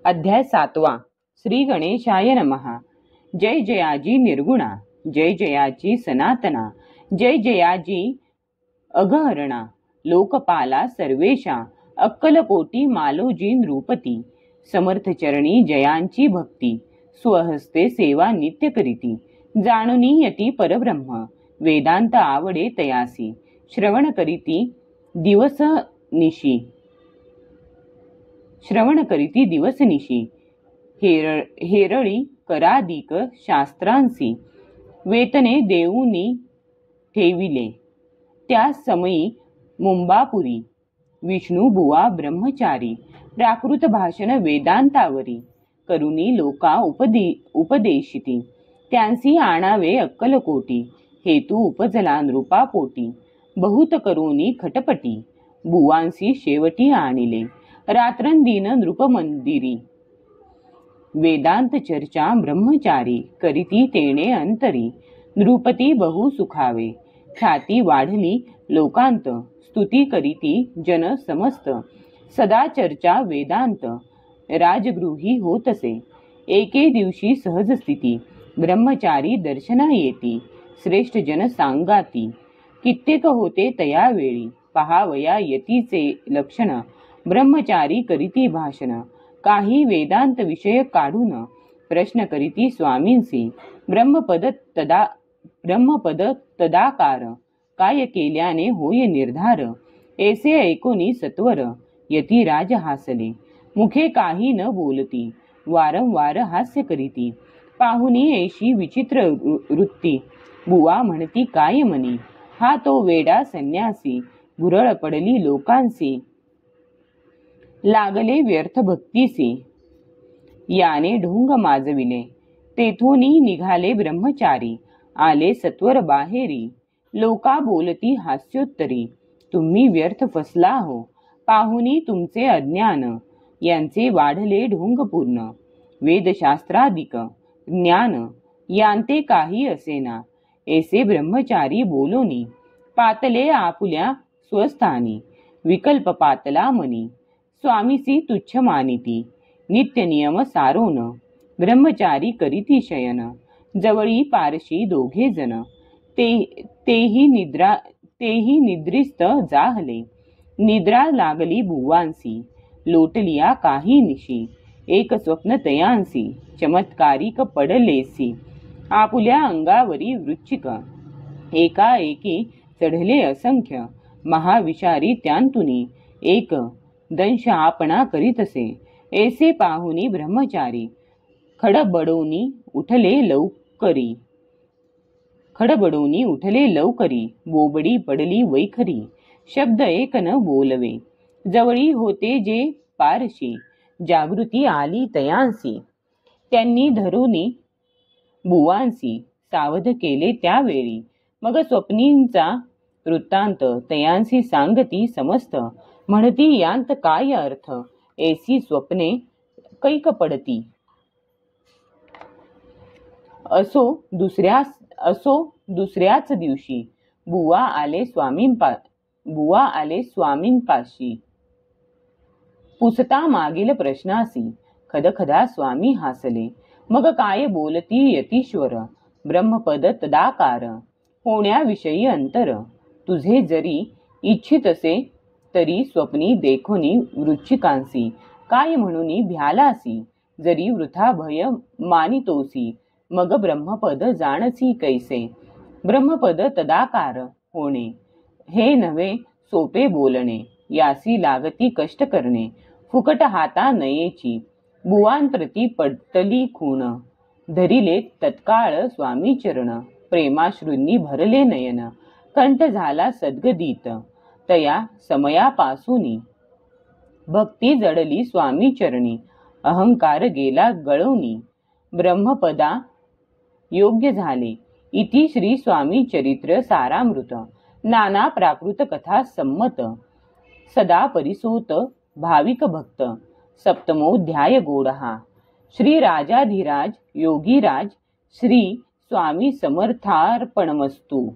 अध्याय 7. श्री गणेशाय नमः. जय जयाजी निर्गुणा, जय जयाजी सनातना, जय जयाजी अगहरणा, लोकपाला सर्वेशा, अक्कलकोटी मालोजी नृपती, समर्थ चरणी जयांची भक्ती, स्वहस्ते सेवा नित्य करीती, जाणुनी यती परब्रह्म, वेदांत आवडे तयासी, श्रवण करीती दिवस निशी, श्रवण करीती दिवस निशी, हेरळी कराधिक शास्त्रांसी, वेतने देऊनी ठेविले, त्या समयी मुंबापुरी, विष्णू बुवा ब्रह्मचारी, प्राकृत भाषण वेदांतावरी, करुणी लोका उपदेशिती, त्यांसी आणावे अक्कलकोटी, हेतू उपजला नृपापोटी, बहुत करुणी खटपटी, बुवांसी शेवटी आणिले, रात्रंदिन नृपमंदिरी, वेदांत चर्चा ब्रह्मचारी, करीती तेणे अंतरी, नृपती बहु सुखावे, ख्याती वाढली लोकांत, स्तुती करीती जन समस्त, सदा चर्चा वेदांत, राजगृही होतसे, एके दिवशी सहज स्थिती, ब्रह्मचारी दर्शना येती, श्रेष्ठ जन सांगाती, कित्येक होते तया वेळी, पहावया यतीचे लक्षण, ब्रह्मचारी करीती भाषण, काही वेदांत विषय काढून, प्रश्न करीती स्वामींसी, ब्रह्मपद तदाकार, काय केल्याने होय निर्धार, ऐसे ऐकोनी सत्वर, यती राज हासले, मुखे काही न बोलती, वारंवार हास्य करीती, पाहुनी ऐशी विचित्र वृत्ती, बुवा म्हणती काय मनी, हा तो वेडा संन्यासी, भुरळ पडली लोकांसी, लागले व्यर्थ भक्तीसी, याने ढोंग माजविले, तेथोनी निघाले ब्रह्मचारी, आले सत्वर बाहेरी, लोका बोलती हास्योत्तरी, तुम्ही व्यर्थ फसला हो, पाहुनी तुमचे अज्ञान, यांचे वाढले ढोंग पूर्ण, वेदशास्त्राधिक ज्ञान, यांते काही असेना, ऐसे ब्रह्मचारी बोलोनी, पातले आपुल्या स्वस्थानी, विकल्प पातला मनी, स्वामीसी तुच्छ मानिती, नित्य नियम सारोन, ब्रह्मचारी करीती शयन, जवळी पारशी दोघे जण, तेही निद्रिस्त जाहले, निद्रा लागली बुवांसी, लोटलिया काही निशी, एक स्वप्न तयांसी, चमत्कारिक पडलेसी, आपुल्या अंगावरी वृश्चिक, एकाएकी चढले असंख्य, महाविषारी त्यांतुनी, एक दंश आपणा करीतसे, ऐसे पाहुनी ब्रह्मचारी, खडबडोनी उठले लवकरी, बोबडी पडली वैखरी, शब्द एक न बोलवे, जवळी होते जे पारशी, जागृती आली तयांसी, त्यांनी धरुनी बुवांसी, सावध केले त्यावेळी, मग स्वप्नींचा वृत्तांत तयांसी सांगती समस्त, म्हणती यांत काय अर्थ, ऐसी स्वप्ने कैक पडती, असो दुसऱ्याच दिवशी, बुवा आले स्वामींपाशी, पुसता मागील प्रश्नासी, खदखदा स्वामी हासले, मग काय बोलती यतीश्वर, ब्रह्मपद तदाकार, होण्याविषयी अंतर, तुझे जरी इच्छित असे तरी स्वप्नी देखोनी वृश्चिकांसी, काय म्हणूनी भ्यालासी, जरी वृथा भय मानितोसी, मग ब्रह्मपद जाणसी कैसे, ब्रह्मपद तदाकार होणे, हे नव्हे सोपे बोलणे, यासी लागती कष्ट करणे, फुकट हाता नयेची, बुवांप्रती पटली खूण, धरिले तत्काळ स्वामी चरण, प्रेमाश्रूंनी भरले नयन, कंठ झाला सद्गदित, तया समयापासूनी, भक्ती जडली स्वामी चरणी, अहंकार गेला गळवणी, ब्रह्मपदा योग्य झाले, इति श्री स्वामी चरित्र सारामृत, नाना प्राकृत कथा संमत, सदा परिसोत भाविक भक्त, सप्तमोध्याय गोडहा. श्री राजाधिराज योगीराज श्री स्वामी समर्थार्पणमस्तु.